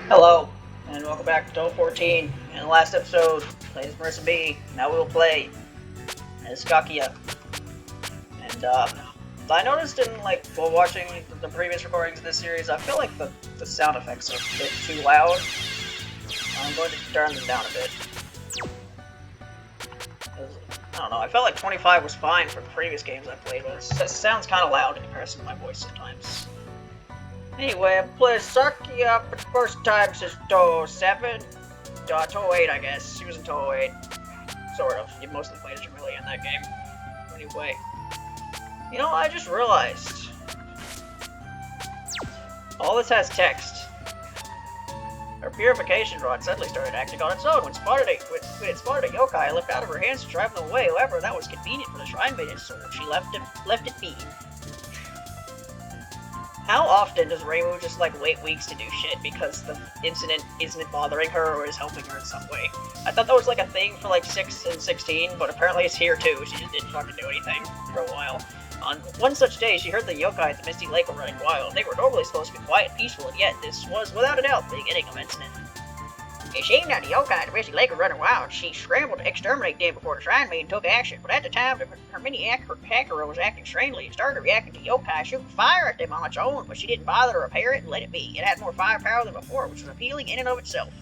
Hello, and welcome back to Touhou 14. In the last episode, played as Marissa B. Now we will play as Sakuya. And I noticed while watching the previous recordings of this series, I feel like the sound effects are a bit too loud. I'm going to turn them down a bit. I don't know, I felt like 25 was fine for the previous games I played, but it sounds kind of loud in comparison to my voice sometimes. Anyway, I played Sakuya for the first time since Touhou 7. Touhou 8, I guess. She was in Touhou 8. Sort of. You mostly played as Jamila in that game. Anyway. You know, I just realized. All this has text. Her purification rod suddenly started acting on its own. When it spotted a yokai, it left out of her hands to drive them away. However, that was convenient for the shrine maiden, so she left it be. How often does Reimu just wait weeks to do shit because the incident isn't bothering her or is helping her in some way? I thought that was a thing for 6 and 16, but apparently it's here too. She just didn't fucking do anything for a while. On one such day, she heard the yokai at the Misty Lake were running wild. They were normally supposed to be quiet and peaceful, and yet this was without a doubt the beginning of an incident. It seemed that the yokai at the Misty Lake were running wild. She scrambled to exterminate them before the shrine maiden took action, but at the time, her mini hacker was acting strangely and started reacting to yokai shooting fire at them on its own, but she didn't bother to repair it and let it be. It had more firepower than before, which was appealing in and of itself.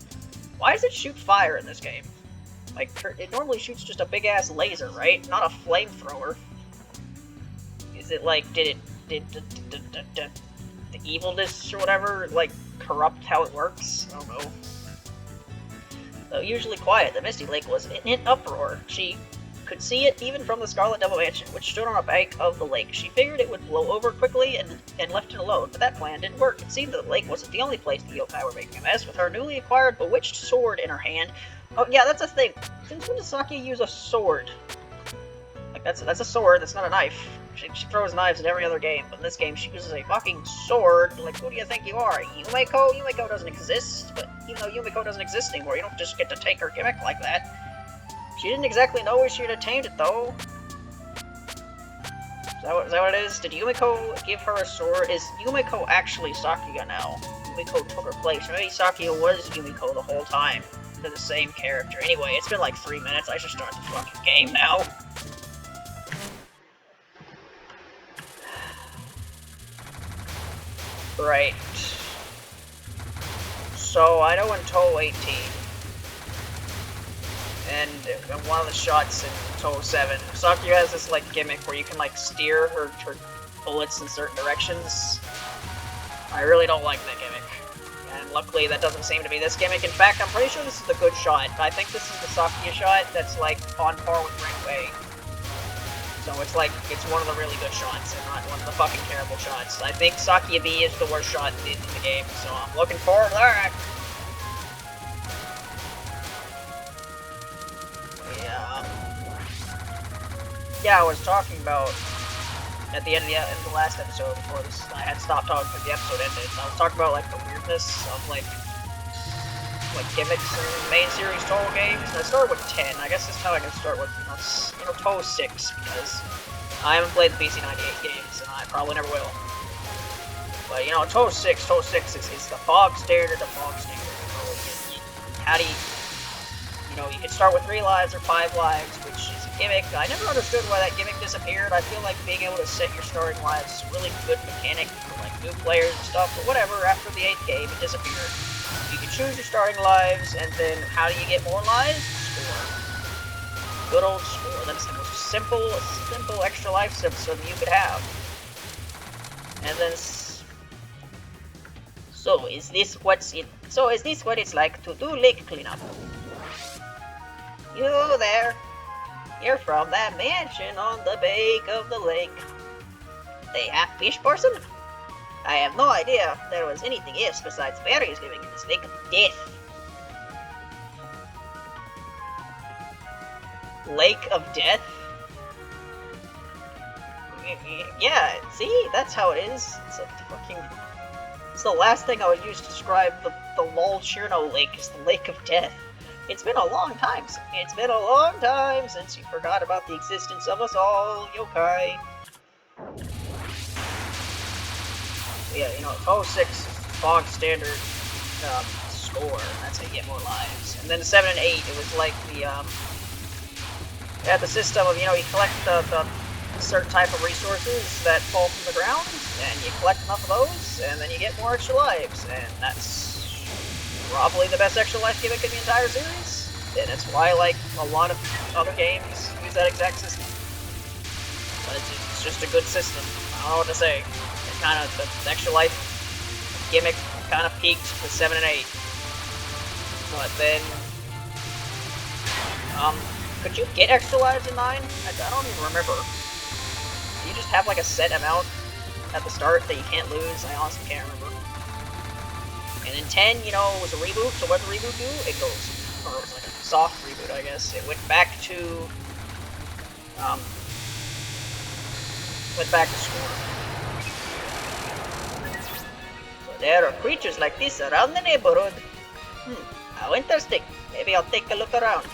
Why does it shoot fire in this game? It normally shoots just a big-ass laser, right? Not a flamethrower. Is it did the evilness or whatever, corrupt how it works? I don't know. Though usually quiet, the Misty Lake was in an uproar. She could see it even from the Scarlet Devil Mansion, which stood on a bank of the lake. She figured it would blow over quickly and left it alone, but that plan didn't work. It seemed that the lake wasn't the only place the yokai were making a mess. With her newly acquired bewitched sword in her hand. Oh yeah, that's a thing. Since when does Sakuya use a sword? That's a sword, that's not a knife. She throws knives in every other game, but in this game she uses a fucking sword. Who do you think you are? Yumeko? Yumeko doesn't exist, but even though Yumeko doesn't exist anymore, you don't just get to take her gimmick like that. She didn't exactly know where she had attained it, though. Is that what it is? Did Yumeko give her a sword? Is Yumeko actually Sakuya now? Yumeko took her place. Maybe Sakuya was Yumeko the whole time. They're the same character. Anyway, it's been 3 minutes. I should start the fucking game now. Right. So, I know in Touhou 18, and one of the shots in Touhou 7, Sakuya has this, gimmick where you can, steer her bullets in certain directions. I really don't like that gimmick. And luckily, that doesn't seem to be this gimmick. In fact, I'm pretty sure this is the good shot. I think this is the Sakuya shot that's, on par with Ring Wei. So it's one of the really good shots, and not one of the fucking terrible shots. I think Sakuya B is the worst shot in the game, so I'm looking forward to that. Yeah, I was talking about, at the end of the last episode, before this, I had stopped talking because the episode ended. I was talking about, the weirdness of, gimmicks in main series Touhou games. And I started with 10. I guess this time I can start with, Touhou 6, because I haven't played the PC98 games, and I probably never will. But, Touhou 6 is the bog standard of bog standard. How do you, you can start with 3 lives or 5 lives, which is a gimmick. I never understood why that gimmick disappeared. I feel like being able to set your starting lives is a really good mechanic for, new players and stuff, but whatever, after the 8th game, it disappeared. You can choose your starting lives, and then how do you get more lives? Score. Good old score. That's the most simple extra life system you could have. And then, so is this what it's like to do lake cleanup? You there? You're from that mansion on the bank of the lake. They have fish person? I have no idea if there was anything else besides fairies living in this lake of death. Lake of Death? Yeah, see? That's how it is. It's the last thing I would use to describe the Lol Shirno Lake is the Lake of Death. It's been a long time since you forgot about the existence of us all, yokai. Yeah, Touhou 6 bog standard score. That's how you get more lives. And then 7 and 8, it was like the, they had the system of, you know, you collect the certain type of resources that fall from the ground, and you collect enough of those, and then you get more extra lives, and that's probably the best extra life gimmick in the entire series, and it's why, like, a lot of other games use that exact system. But it's just a good system. I don't know what to say. It kind of, the extra life gimmick kind of peaked with 7 and 8. But then, could you get extra lives in 9? I don't even remember. Do you just have like a set amount at the start that you can't lose? I honestly can't remember. And then 10, you know, was a reboot, so what did the reboot do? It goes, or it was like a soft reboot, I guess. It went back to score. So there are creatures like this around the neighborhood. How interesting. Maybe I'll take a look around.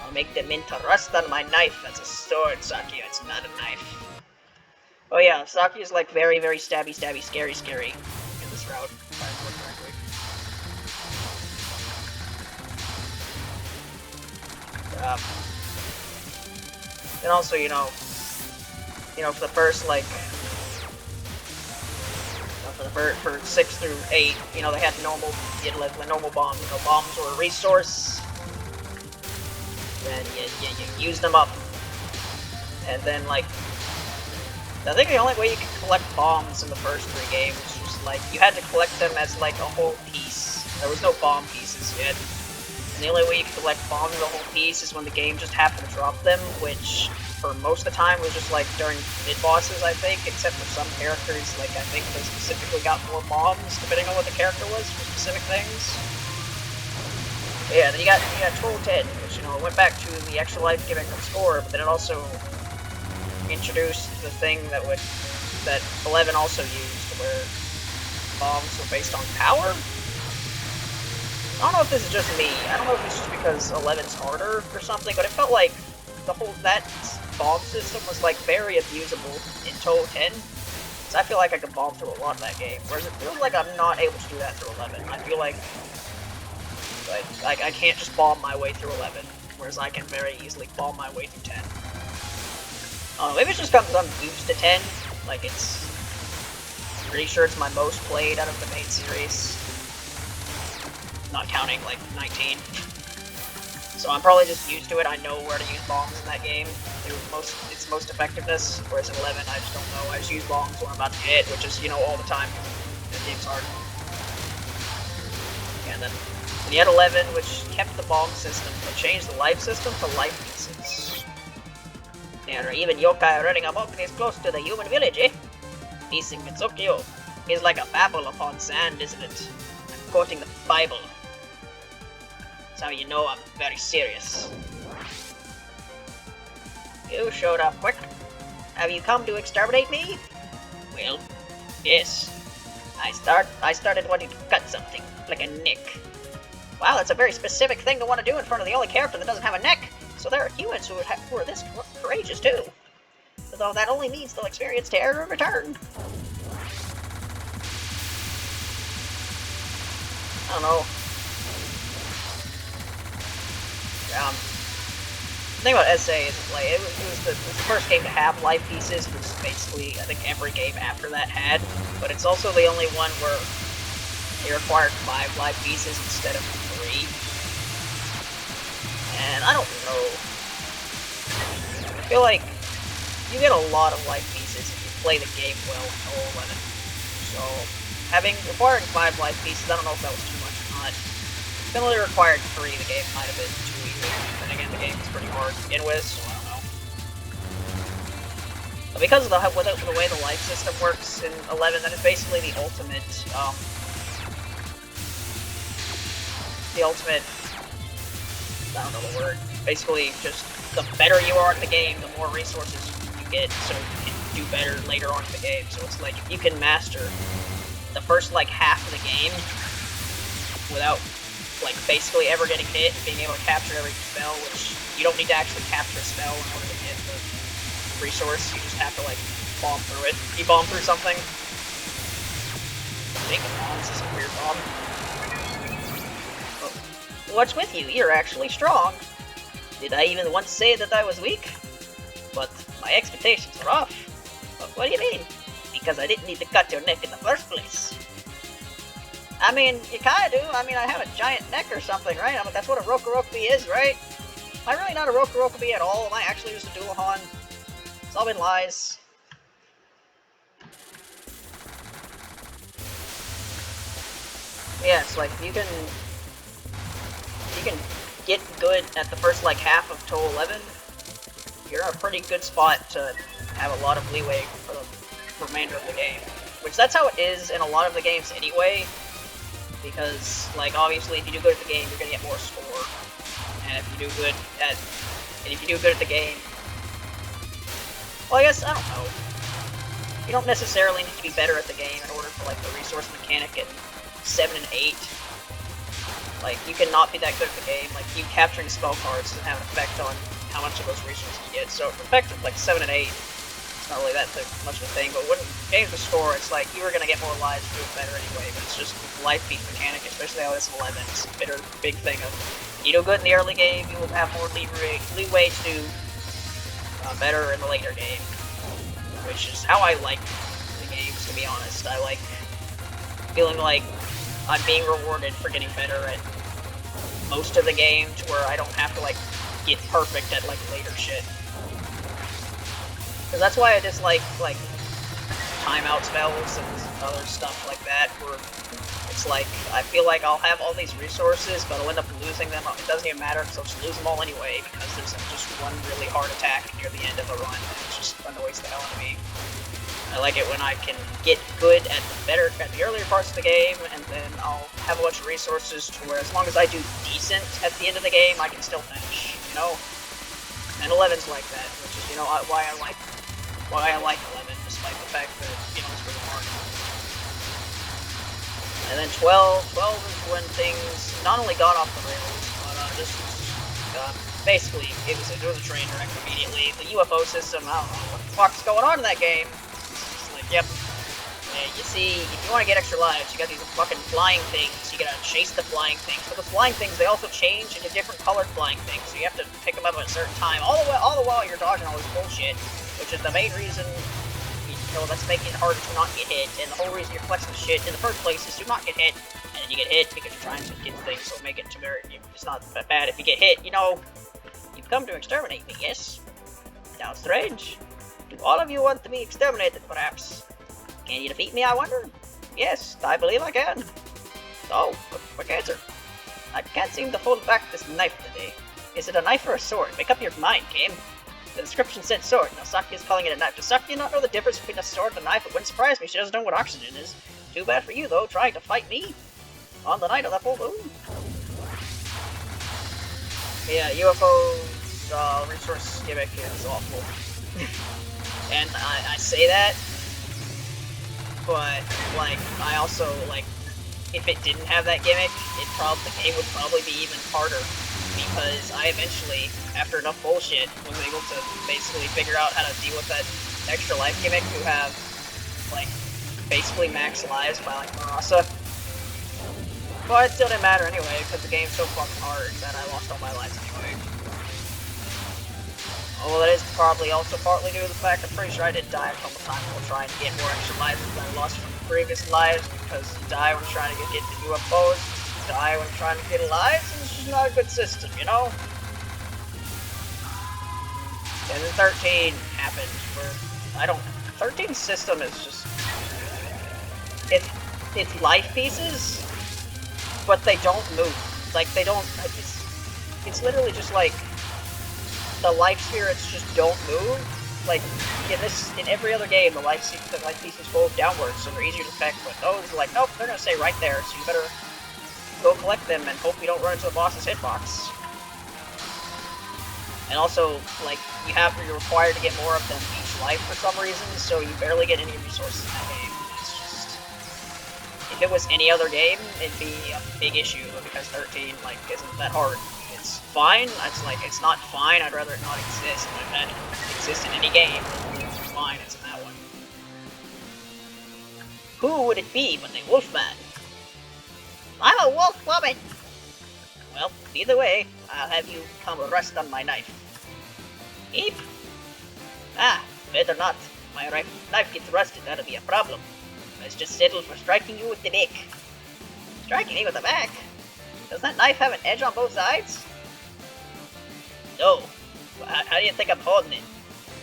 I'll make them into rust on my knife. That's a sword, Sakuya. It's not a knife. Oh yeah, Sakuya's like very, very stabby, scary in this route, if I remember correctly. And also, you know, for the first, like, for 6 through 8, you know, they had normal, you had like normal bombs. You know, bombs were a resource, and you use them up, and then, like, I think the only way you could collect bombs in the first 3 games was, like, you had to collect them as, like, a whole piece. There was no bomb pieces yet. And the only way you could collect bombs as a whole piece is when the game just happened to drop them, which, for most of the time, was just, like, during mid-bosses, I think, except for some characters, like, I think they specifically got more bombs, depending on what the character was, for specific things. But yeah, then you got Touhou 10, which, you know, it went back to the extra life gimmick of score, but then it also introduced the thing that 11 also used, where bombs were based on power. I don't know if this is just me. I don't know if it's just because 11's harder or something, but it felt like that bomb system was like very abusable in Touhou 10. So I feel like I could bomb through a lot of that game, whereas it feels like I'm not able to do that through 11. I feel like I can't just bomb my way through 11, whereas I can very easily bomb my way through 10. Maybe it's just because I'm used to 10, like it's pretty sure it's my most played out of the main series, not counting like 19. So I'm probably just used to it. I know where to use bombs in that game, its most effectiveness, whereas in 11 I just don't know. I just use bombs when I'm about to hit, which is, you know, all the time. That game's hard. And then you had 11, which kept the bomb system, but changed the life system to life pieces. There are even yokai running amok this close to the human village, eh? Piecing Mitsukyo is like a babble upon sand, isn't it? I'm quoting the Bible. That's how you know I'm very serious. You showed up quick. Have you come to exterminate me? Well, yes. I started wanting to cut something, like a neck. Wow, that's a very specific thing to want to do in front of the only character that doesn't have a neck. So there are humans who are this courageous too. Although that only means they'll experience terror in return. I don't know. The thing about SA is like it was the first game to have life pieces, which basically I think every game after that had. But it's also the only one where they required 5 life pieces instead of 3. And I don't know. I feel like you get a lot of life pieces if you play the game well in 11. So requiring 5 life pieces, I don't know if that was too much or not. If it only required 3, the game might have been too easy. Then again, the game is pretty hard to begin with, so I don't know. But because of the way the life system works in 11, that is basically the ultimate, I don't know the word. Basically, just the better you are at the game, the more resources you get, so you can do better later on in the game. So it's like, if you can master the first, like, half of the game without, like, basically ever getting hit and being able to capture every spell, which you don't need to actually capture a spell in order to get the resource, you just have to, like, bomb through it. You bomb through something. Big bombs is a weird bomb. What's with you? You're actually strong. Did I even once say that I was weak? But my expectations are off. But what do you mean? Because I didn't need to cut your neck in the first place. I mean, you kinda do. I mean, I have a giant neck or something, right? I mean, that's what a Rokurokubi is, right? Am I really not a Rokurokubi at all? Am I actually just a Dualahan? It's all been lies. Yeah, it's like, you can get good at the first, like, half of Touhou 11. You're in a pretty good spot to have a lot of leeway for the remainder of the game. Which, that's how it is in a lot of the games anyway. Because, like, obviously, if you do good at the game, you're gonna get more score. And if you do good at the game, well, I guess, I don't know. You don't necessarily need to be better at the game in order for, like, the resource mechanic in 7 and 8. Like, you cannot be that good at the game. Like, you capturing spell cards doesn't have an effect on how much of those resources you get. So, for effect of, like, 7 and 8, it's not really that much of a thing. But when games with score, it's like, you were gonna get more lives to do it better anyway. But it's just life beat mechanic, especially how it's 11. It's a big thing of, you do good in the early game, you will have more leeway to do better in the later game. Which is how I like the games, to be honest. I like feeling like I'm being rewarded for getting better at most of the game, to where I don't have to, like, get perfect at, like, later shit. Because that's why I dislike, like, timeout spells and other stuff like that, where it's like, I feel like I'll have all these resources, but I'll end up losing them. It doesn't even matter, because I'll just lose them all anyway, because there's just one really hard attack near the end of a run, and it just annoys the hell out of me. I like it when I can get good at the earlier parts of the game, and then I'll have a bunch of resources to where, as long as I do decent at the end of the game, I can still finish, you know? And 11's like that, which is, you know, why I like 11, despite the fact that, you know, it's really hard. And then 12 is when things not only got off the rails, but basically, it was a train wreck immediately. The UFO system, I don't know what the fuck's going on in that game. It's like, yep. Yeah, you see, if you want to get extra lives, you got these fucking flying things. You gotta chase the flying things. But the flying things, they also change into different colored flying things, so you have to pick them up at a certain time. All the while you're dodging all this bullshit, which is the main reason, you know, that's making it harder to not get hit. And the whole reason you're flexing shit in the first place is to not get hit. And then you get hit because you're trying to get things, so make it to where it's not that bad if you get hit. You know, you've come to exterminate me, yes? Sounds strange. Do all of you want to be exterminated, perhaps? Can you defeat me, I wonder? Yes, I believe I can. So, quick answer. I can't seem to hold back this knife today. Is it a knife or a sword? Make up your mind, game. The description said sword. Now Sakuya's calling it a knife. Does Sakuya not know the difference between a sword and a knife? It wouldn't surprise me. She doesn't know what oxygen is. Too bad for you, though, trying to fight me on the night of the full moon. Yeah, UFO resource gimmick is awful. And I say that, but, like, I also, like, if it didn't have that gimmick, the game would probably be even harder, because I eventually, after enough bullshit, was able to basically figure out how to deal with that extra life gimmick to have, like, basically max lives by, like, Marasa. But it still didn't matter anyway, because the game's so fucking hard that I lost all my lives anyway. Well, that is probably also partly due to the fact I'm pretty sure I did die a couple times while trying to get more extra lives than I lost from previous lives, because you die when trying to get hit the UFOs, you die when trying to get lives, and it's just not a good system, you know? And then 13 happened, where 13's system is just, it's life pieces, but they don't move. Like, they don't, it's literally just like, the life spirits just don't move. Like, in every other game, the life pieces go downwards, so they're easier to affect, but those are like, nope, they're gonna stay right there, so you better go collect them and hope you don't run into the boss's hitbox. And also, like, you're required to get more of them each life for some reason, so you barely get any resources in that game. It's just, if it was any other game, it'd be a big issue, because 13, like, isn't that hard. It's fine, it's not fine, I'd rather it not exist, but if that exists in any game, it's fine, it's in that one. Who would it be but the Wolfman? I'm a wolf woman! Well, either way, I'll have you come rest on my knife. Eep! Ah, better not. My knife gets rusted, that'll be a problem. Let's just settle for striking you with the back. Striking me with the back? Does that knife have an edge on both sides? No. Well, how do you think I'm holding it?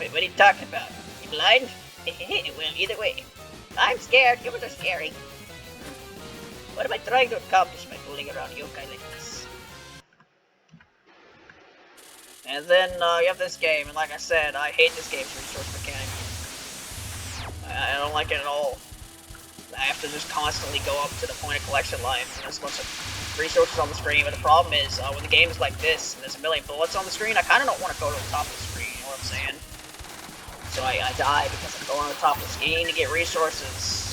Wait, what are you talking about? You blind? Well, either way. I'm scared. Yours are scary. What am I trying to accomplish by fooling around yokai like this? And then you have this game, and like I said, I hate this game's resource mechanic. I don't like it at all. I have to just constantly go up to the point of collection line, and there's a bunch of resources on the screen, but the problem is, when the game is like this, and there's a million bullets on the screen, I kind of don't want to go to the top of the screen, you know what I'm saying? So I die because I'm going on the top of the screen to get resources.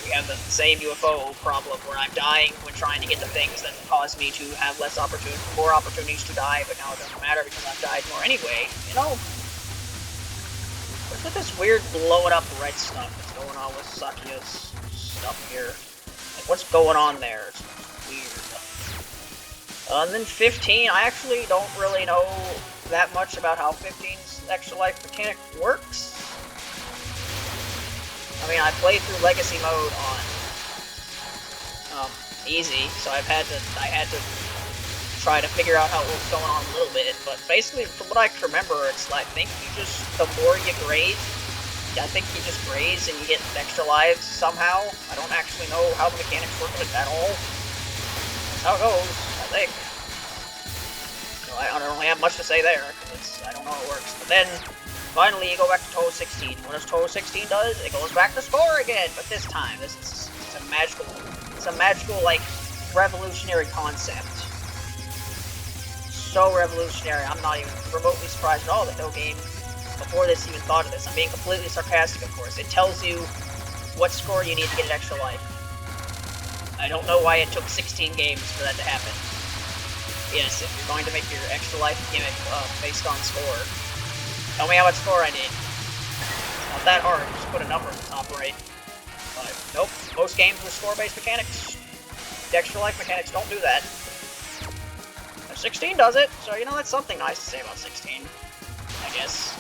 We have the same UFO problem where I'm dying when trying to get the things that cause me to have more opportunities to die, but now it doesn't matter because I've died more anyway, you know? What's with this weird blowing up red stuff that's going on with Sakuya's stuff here? Like, what's going on there? It's weird. And then 15, I actually don't really know that much about how 15's extra life mechanic works. I mean, I played through Legacy mode on easy, so I had to try to figure out how it was going on a little bit. But basically, from what I can remember, it's like, I think the more you graze, I think you just graze and you get extra lives somehow. I don't actually know how the mechanics work with it at all. That's how it goes, I think. So I don't really have much to say there, because I don't know how it works. But then, finally, you go back to Touhou 16. What does Touhou 16 does? It goes back to score again, but this time, it's a magical, like, revolutionary concept. So revolutionary, I'm not even remotely surprised at all that no game before this even thought of this. I'm being completely sarcastic, of course. It tells you what score you need to get an extra life. I don't know why it took 16 games for that to happen. Yes, if you're going to make your extra life gimmick based on score, tell me how much score I need. It's not that hard, just put a number at the top right. But nope, most games with score-based mechanics, the extra life mechanics don't do that. 16 does it, so you know, that's something nice to say about 16, I guess.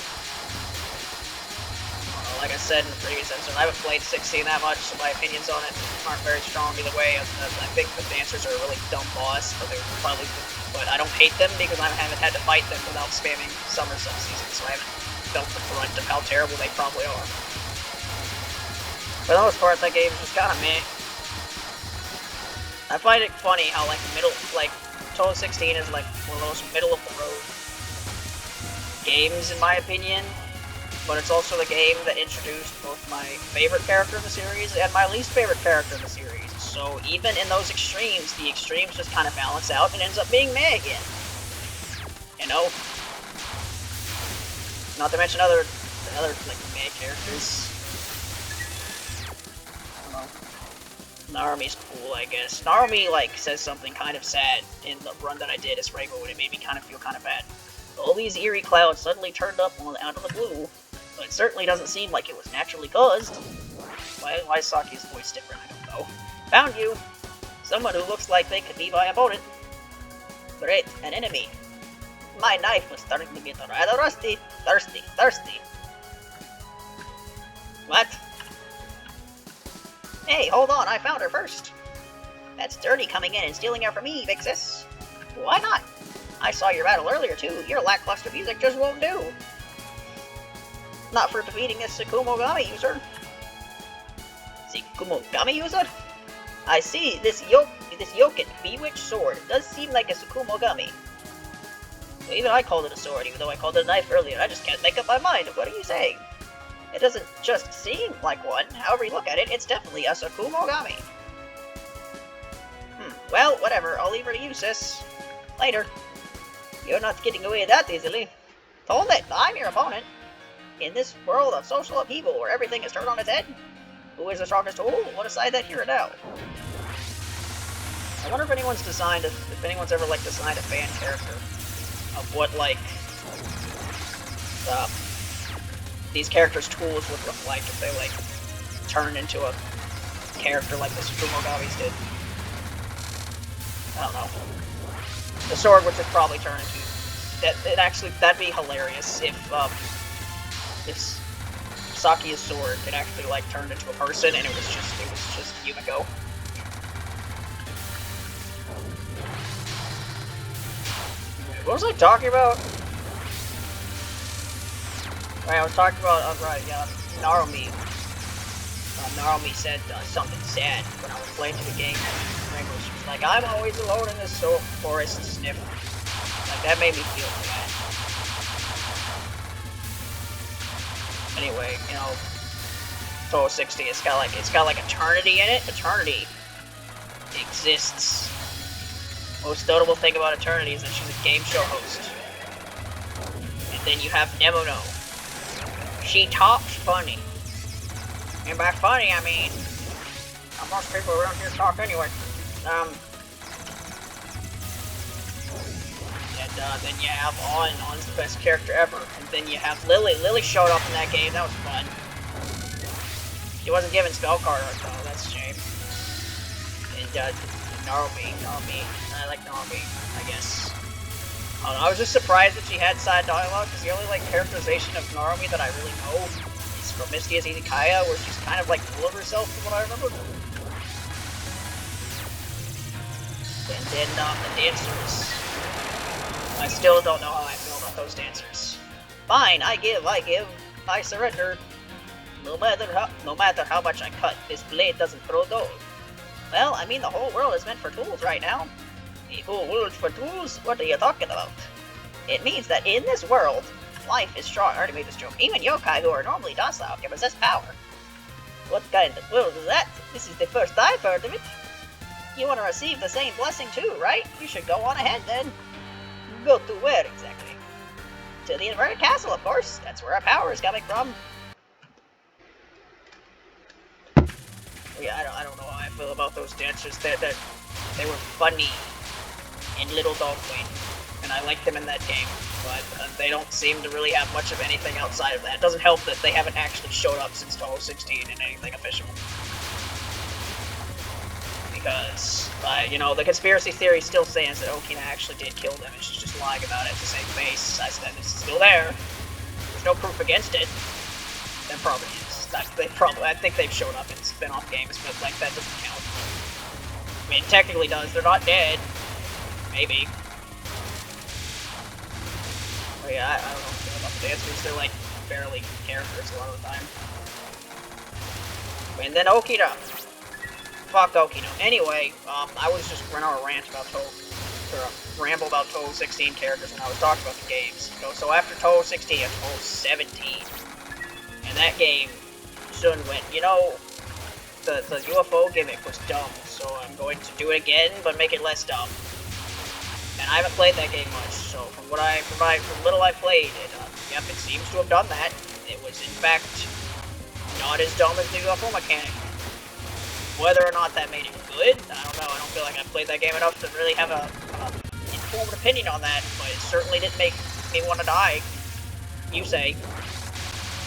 Like I said in the previous episode, I haven't played 16 that much, so my opinions on it aren't very strong either way. I think the dancers are a really dumb boss, but I don't hate them because I haven't had to fight them without spamming summer subseasons, so I haven't felt the brunt of how terrible they probably are. For the most part, that game is just kind of meh. I find it funny how, like, Touhou 16 is like one of those middle-of-the-road games, in my opinion, but it's also the game that introduced both my favorite character in the series and my least favorite character in the series. So even in those extremes, the extremes just kind of balance out and ends up being meh again. You know? Not to mention other like meh characters. I don't know. Narumi's cool, I guess. Narumi, like, says something kind of sad in the run that I did as Reigo, and it made me kind of feel kind of bad. All these eerie clouds suddenly turned up out of the blue, but it certainly doesn't seem like it was naturally caused. Why is Saki's voice different? I don't know. Found you! Someone who looks like they could be my opponent. Great, an enemy. My knife was starting to get rather rusty. Thirsty. What? Hey, hold on, I found her first. That's Dirty coming in and stealing her from me, big sis. Why not? I saw your battle earlier, too. Your lackluster music just won't do. Not for defeating this Sakumogami user. Sakumogami user? I see, this Yoken bewitched sword does seem like a Sakumogami. Well, even I called it a sword, even though I called it a knife earlier. I just can't make up my mind. What are you saying? It doesn't just seem like one. However you look at it, it's definitely a Sakumogami. Well, whatever. I'll leave her to you, sis. Later. You're not getting away that easily. Hold it, I'm your opponent. In this world of social upheaval where everything is turned on its head, who is the strongest tool? We'll decide that here and now. I wonder if anyone's ever, like, designed a fan character of what, like, these characters' tools would look like if they, like, turned into a character like the Sakumogamis did. I don't know. The sword would just probably turn into that'd be hilarious if Sakuya's sword had actually like turned into a person and it was just Yumiko. What was I talking about? Right, I was talking about Narumi. Narumi said something sad when I was playing through the game. She was like, "I'm always alone in this forest." Sniff. Like that made me feel bad. Anyway, you know, Touhou 60. It's got like eternity in it. Eternity exists. Most notable thing about Eternity is that she's a game show host. And then you have Nemono. She talks funny. And by funny, I mean, most people around here talk anyway. Then you have On's the best character ever. And then you have Lily. Lily showed up in that game, that was fun. She wasn't given spell card art though, that's a shame. And Narumi. I like Narumi, I guess. I don't know, I was just surprised that she had side dialogue, because the only like characterization of Narumi that I really know is from Misty's Izakaya, where she's kind of like full of herself from what I remember. And then the dancers. I still don't know how I feel about those dancers. Fine, I give, I surrender. No matter how much I cut, this blade doesn't throw dough. Well, I mean the whole world is meant for tools right now. The whole world for tools? What are you talking about? It means that in this world, life is strong. I already made this joke. Even yokai who are normally docile can possess power. What kind of world is that? This is the first I've heard of it. You want to receive the same blessing too, right? You should go on ahead then. Go to where exactly? To the inverted castle, of course. That's where our power is coming from. Yeah, I don't know how I feel about those dancers. They were funny in Little Dog Queen, and I liked them in that game, but they don't seem to really have much of anything outside of that. It doesn't help that they haven't actually showed up since Touhou 16 in anything official. Because, you know, the conspiracy theory still stands that Okina actually did kill them, and she's just lying about it to save face. I said this is still there. There's no proof against it. There probably is. I think they've shown up in spin-off games, but like that doesn't count. I mean, it technically does. They're not dead. Maybe. But yeah, I don't know about the dancers. They're like barely characters a lot of the time. And then Okina. Fuck Okina. Anyway, I was just went on a rant about ramble about Touhou 16 characters when I was talking about the games. You know, so after Touhou 16, I Touhou 17. And that game soon went, you know, the UFO gimmick was dumb, so I'm going to do it again, but make it less dumb. And I haven't played that game much, so from little I played, yep, it seems to have done that. It was, in fact, not as dumb as the UFO mechanic. Whether or not that made it good, I don't know. I don't feel like I played that game enough to really have a informed opinion on that, but it certainly didn't make me want to die. You say.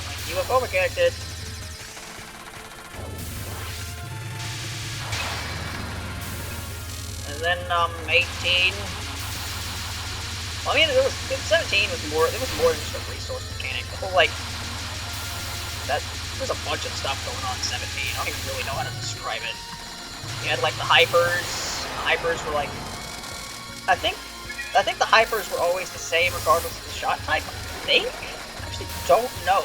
Like UFO mechanic did. And then, 18. Well, I mean, 17 was more than just a resource mechanic. The whole, like, there's a bunch of stuff going on in 17. I don't even really know how to describe it. You had, like, the hypers. The hypers were, like, I think the hypers were always the same regardless of the shot type, I think? I actually don't know.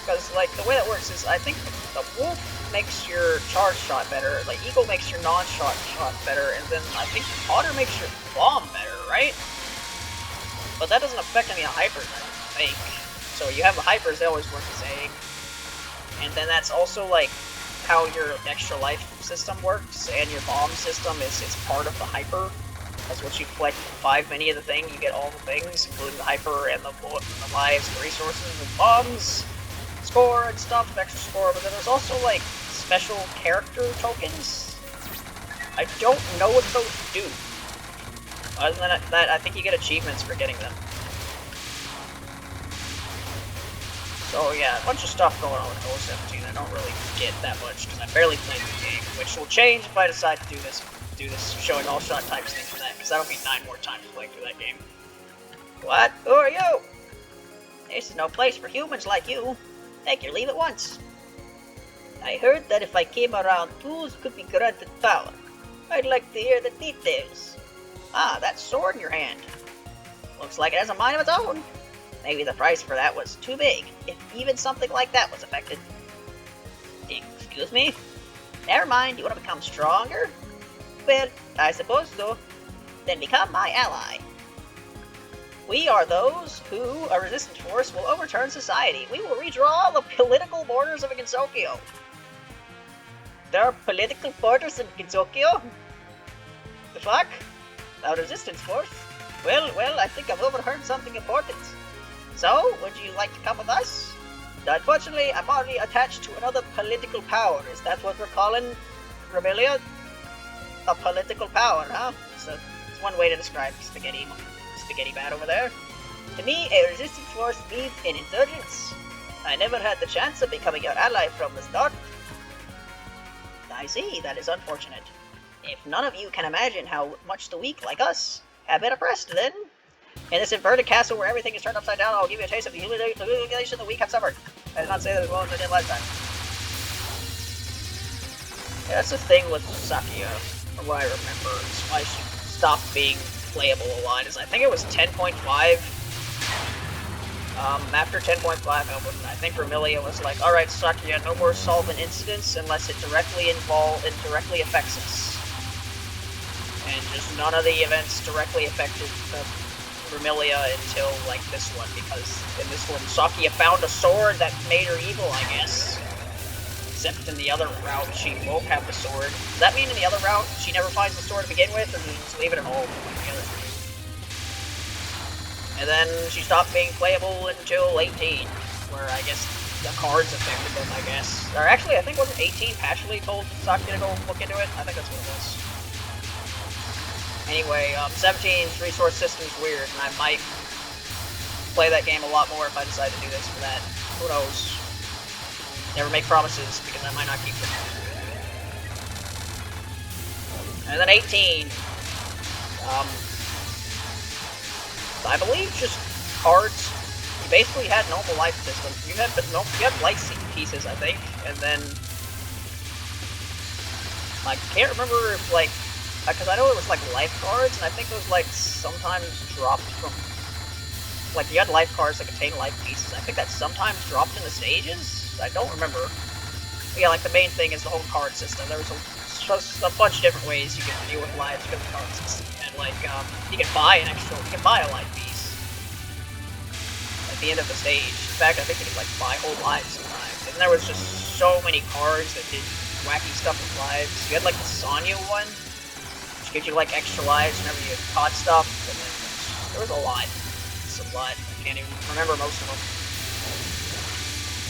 Because, like, the way that works is, I think the wolf makes your charge shot better, like, eagle makes your non-shot shot better, and then I think otter makes your bomb better, right? But that doesn't affect any of the hypers, I don't think. So you have the hypers, they always work the same. And then that's also, like, how your extra life system works, and your bomb system is part of the hyper. That's what you collect 5 mini of the thing, you get all the things, including the hyper and the lives, the resources, the bombs, score and stuff, extra score, but then there's also, like, special character tokens. I don't know what those do. Other than that, I think you get achievements for getting them. So yeah, a bunch of stuff going on with Touhou 17. I don't really get that much, because I barely played the game, which will change if I decide to do this do this showing all shot types thing for that, because that'll be 9 more times playing through that game. What? Who are you? This is no place for humans like you. Take your leave at once. I heard that if I came around, tools could be granted power. I'd like to hear the details. Ah, that sword in your hand. Looks like it has a mind of its own. Maybe the price for that was too big, if even something like that was affected. Excuse me? Never mind, you want to become stronger? Well, I suppose so. Then become my ally. We are those who, a resistance force, will overturn society. We will redraw the political borders of Gensokyo. There are political borders in Gensokyo? The fuck? A resistance force? Well, I think I've overheard something important. So, would you like to come with us? Unfortunately, I'm already attached to another political power. Is that what we're calling Rebellion? A political power, huh? So, it's one way to describe Spaghetti Bat over there. To me, a resistance force means an insurgence. I never had the chance of becoming your ally from the start. I see, that is unfortunate. If none of you can imagine how much the weak like us have been oppressed, then in this inverted castle where everything is turned upside down, I'll give you a taste of the humiliation the weak have suffered. I did not say that as well as I did last time. Yeah, that's the thing with Sakuya, from what I remember, is why she stopped being playable a lot, is I think it was 10.5. After 10.5, I think Vermilia was like, alright Sakuya, no more solvent incidents unless it directly affects us. And just none of the events directly affected Vermilia until, like, this one, because in this one, Sakuya found a sword that made her evil, I guess. Except in the other route, she won't have the sword. Does that mean in the other route, she never finds the sword to begin with, or do you just leave it at home? And then she stopped being playable until 18, where I guess the cards affected them, I guess. Or actually, I think wasn't 18 Pashley told Sakuya to go look into it? I think that's what it was. Anyway, 17's resource system is weird, and I might play that game a lot more if I decide to do this for that. Who knows? Never make promises, because I might not keep them. And then 18. I believe just cards. You basically had normal life system. You had life pieces, I think, and then I can't remember if, like, because I know it was like life cards, and I think those like sometimes dropped from, like, you had life cards that contain life pieces. I think that sometimes dropped in the stages. I don't remember. But yeah, like the main thing is the whole card system. There was a bunch of different ways you can deal with lives with the card system. Like, you can buy a life piece at the end of the stage. In fact, I think you can, like, buy whole lives sometimes. And there was just so many cards that did wacky stuff with lives. You had, like, the Sonya one, which gives you, like, extra lives whenever you caught stuff. And then there was a lot. It's a lot. I can't even remember most of them.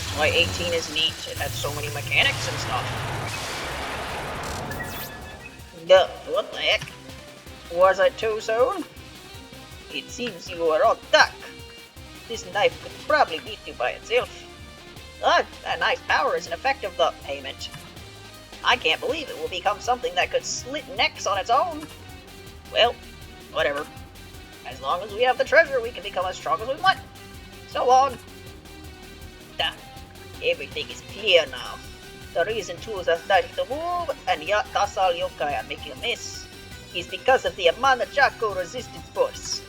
That's why 18 is neat. It had so many mechanics and stuff. Duh, what the heck? Was I too soon? It seems you are all stuck. This knife could probably beat you by itself. But that knife's power is an effect of the payment. I can't believe it will become something that could slit necks on its own. Well, whatever. As long as we have the treasure, we can become as strong as we want. So long. Duh. Everything is clear now. The reason tools are starting to move, and Tasal Yokai are making a mess, is because of the Amana Jaco resistance force.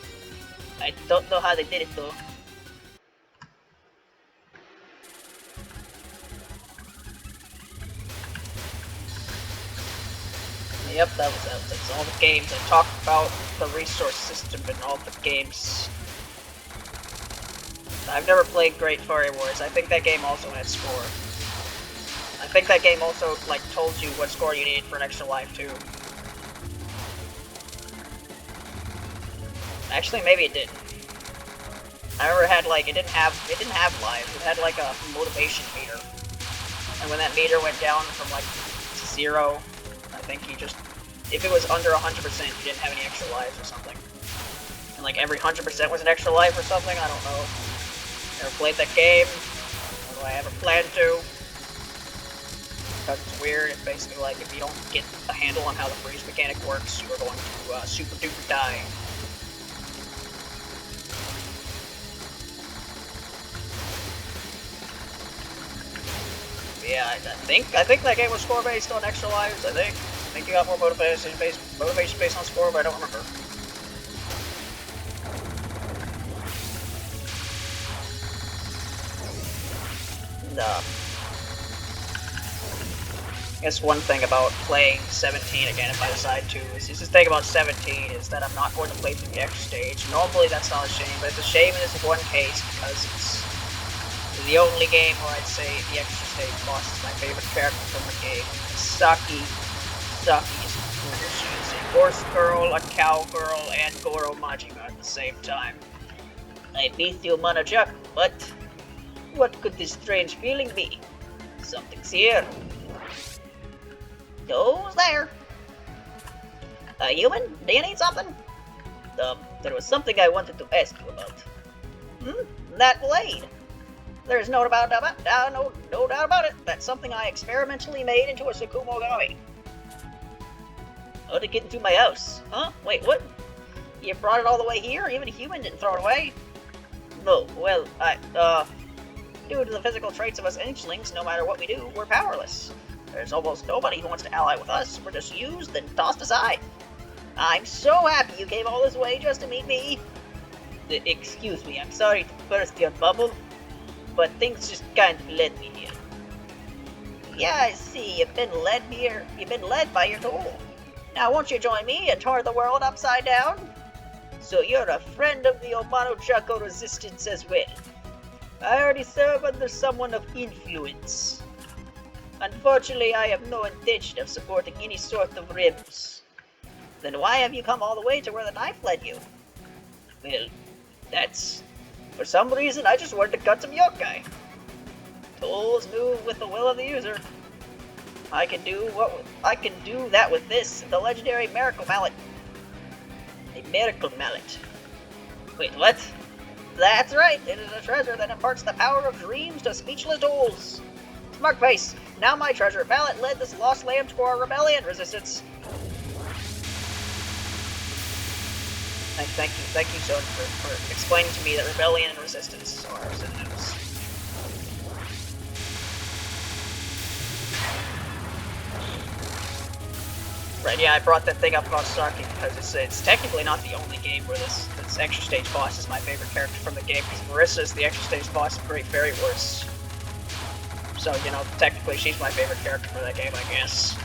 I don't know how they did it though. Yep, that's all the games. I talked about the resource system in all the games. I've never played Great Fairy Wars. I think that game also had score. I think that game also, like, told you what score you needed for an extra life too. Actually, maybe it didn't. I remember it had, like, it didn't have lives. It had, like, a motivation meter. And when that meter went down from, like, 0, I think you just, if it was under 100%, you didn't have any extra lives or something. And, like, every 100% was an extra life or something, I don't know. Never played that game, although I ever planned to. because it's weird. It's basically like if you don't get a handle on how the freeze mechanic works, you're going to super duper die. Yeah, I think that game was score based on extra lives. I think you got more motivation based on score, but I don't remember. No. I guess one thing about playing 17 again, if I decide to, is just the thing about 17 is that I'm not going to play through the extra stage. Normally that's not a shame, but it's a shame in this one case because it's the only game where I'd say the extra stage boss is my favorite character from the game. Saki is cool. She's a horse girl, a cow girl, and Goro Majima at the same time. I beat you, Manajak, but what could this strange feeling be? Something's here. Who's there? A human? Do you need something? There was something I wanted to ask you about. That blade. There's no doubt about it. That's something I experimentally made into a Sakumogami. How to get into my house? Huh? Wait, what? You brought it all the way here? Even a human didn't throw it away? No, well, due to the physical traits of us Inchlings, no matter what we do, we're powerless. There's almost nobody who wants to ally with us. We're just used and tossed aside. I'm so happy you came all this way just to meet me. Excuse me, I'm sorry to burst your bubble, but things just kind of led me here. Yeah, I see. You've been led here. You've been led by your tool. Now, won't you join me and turn the world upside down? So you're a friend of the Obano Chaco resistance as well. I already serve under someone of influence. Unfortunately, I have no intention of supporting any sort of rebels. Then why have you come all the way to where the knife led you? Well, that's... For some reason, I just wanted to cut some yokai. Tools move with the will of the user. I can do that with this, the legendary Miracle Mallet. A Miracle Mallet. Wait, what? That's right, it is a treasure that imparts the power of dreams to speechless tools. Smart face, now my treasure mallet led this lost lamb to our rebellion resistance. Thank you, Son, for explaining to me that rebellion and resistance are synonyms. Right, yeah, I brought that thing up about Saki because it's technically not the only game where this extra stage boss is my favorite character from the game, because Marissa is the extra stage boss of Great Fairy Wars. So, you know, technically she's my favorite character for that game, I guess.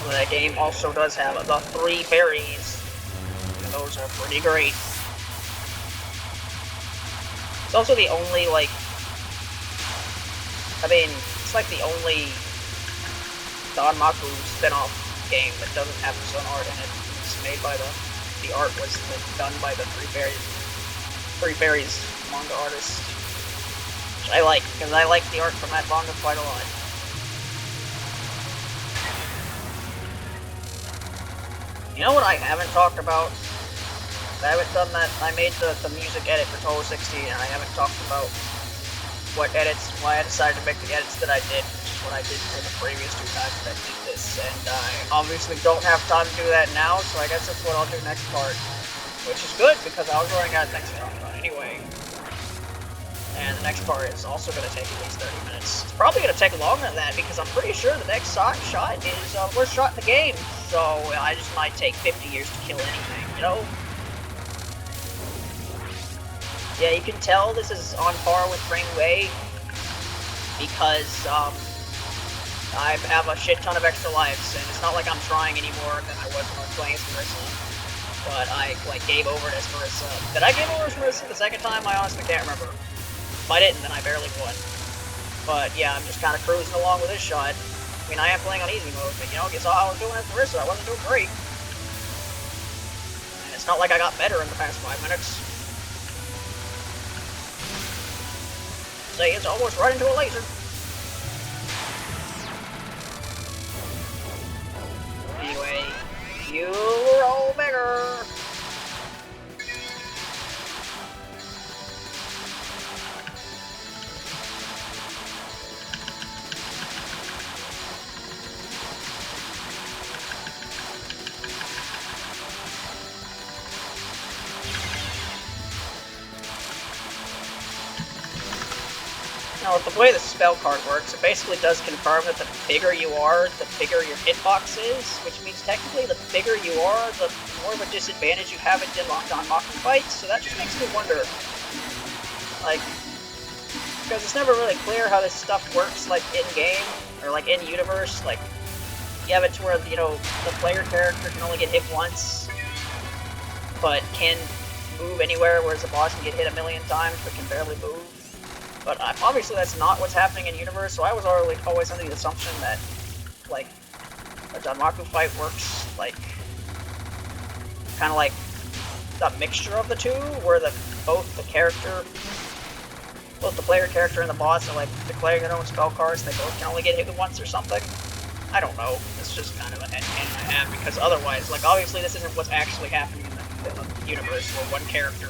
Well, that game also does have the 3 fairies. And those are pretty great. It's also the only, like... I mean, it's like the only Danmaku spin-off game that doesn't have its own art in it. It's made by the art was done by the 3 fairies manga artist. Which I like, because I like the art from that manga quite a lot. You know what I haven't talked about? I haven't done that. I made the music edit for Touhou 16, and I haven't talked about why I decided to make the edits that I did, which is what I did for the previous 2 times that I did this. And I obviously don't have time to do that now, so I guess that's what I'll do next part. Which is good, because I was running out of things to talk about anyway. And the next part is also going to take at least 30 minutes. It's probably going to take longer than that, because I'm pretty sure the next shot is the worst shot in the game. So I just might take 50 years to kill anything, you know? Yeah, you can tell this is on par with Frame Way, because I have a shit ton of extra lives, and it's not like I'm trying any more than I was when I was playing as Marissa. But I, like, gave over as Marissa. Did I give over as Marissa the second time? I honestly can't remember. If I didn't, then I barely won. But yeah, I'm just kind of cruising along with this shot. I mean, I am playing on easy mode, but you know, you saw how I was doing as Marissa. I wasn't doing great. And it's not like I got better in the past 5 minutes. Say, it's almost right into a laser. Anyway, you roll bigger. Now, with the way the spell card works, it basically does confirm that the bigger you are, the bigger your hitbox is, which means technically the bigger you are, the more of a disadvantage you have in Danmaku fights, so that just makes me wonder, like, because it's never really clear how this stuff works, like, in-game, or, like, in-universe, like, you have it to where, you know, the player character can only get hit once, but can move anywhere, whereas the boss can get hit a million times, but can barely move. But obviously that's not what's happening in universe, so I was always under the assumption that, like, a Danmaku fight works, like, kind of like a mixture of the two, where both the player character and the boss are, like, declaring their own spell cards, and they both can only get hit once or something. I don't know, it's just kind of a headcanon I have, because otherwise, like, obviously this isn't what's actually happening in the universe, where one character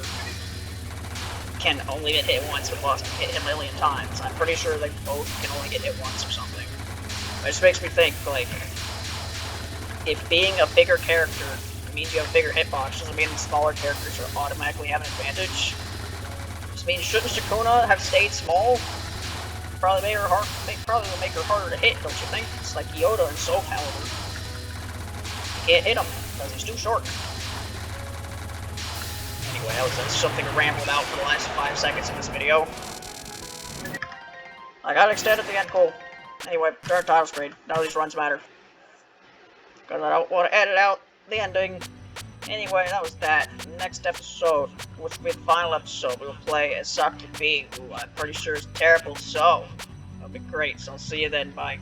can only get hit once, but boss can hit a million times. I'm pretty sure they both can only get hit once or something. It just makes me think, like, if being a bigger character means you have a bigger hitbox, doesn't mean the smaller characters are automatically have an advantage. Just means shouldn't Sukuna have stayed small? Probably would make her harder to hit, don't you think? It's like Yoda and Soul Calibur. You can't hit him because he's too short. Anyway, that was something rambled out for the last 5 seconds of this video. I got extended at the end, cool. Anyway, current title screen. None of these runs matter. Because I don't want to edit out the ending. Anyway, that was that. Next episode, which will be the final episode, we will play as Sakuya, who I'm pretty sure is terrible, so that'll be great. So I'll see you then, bye.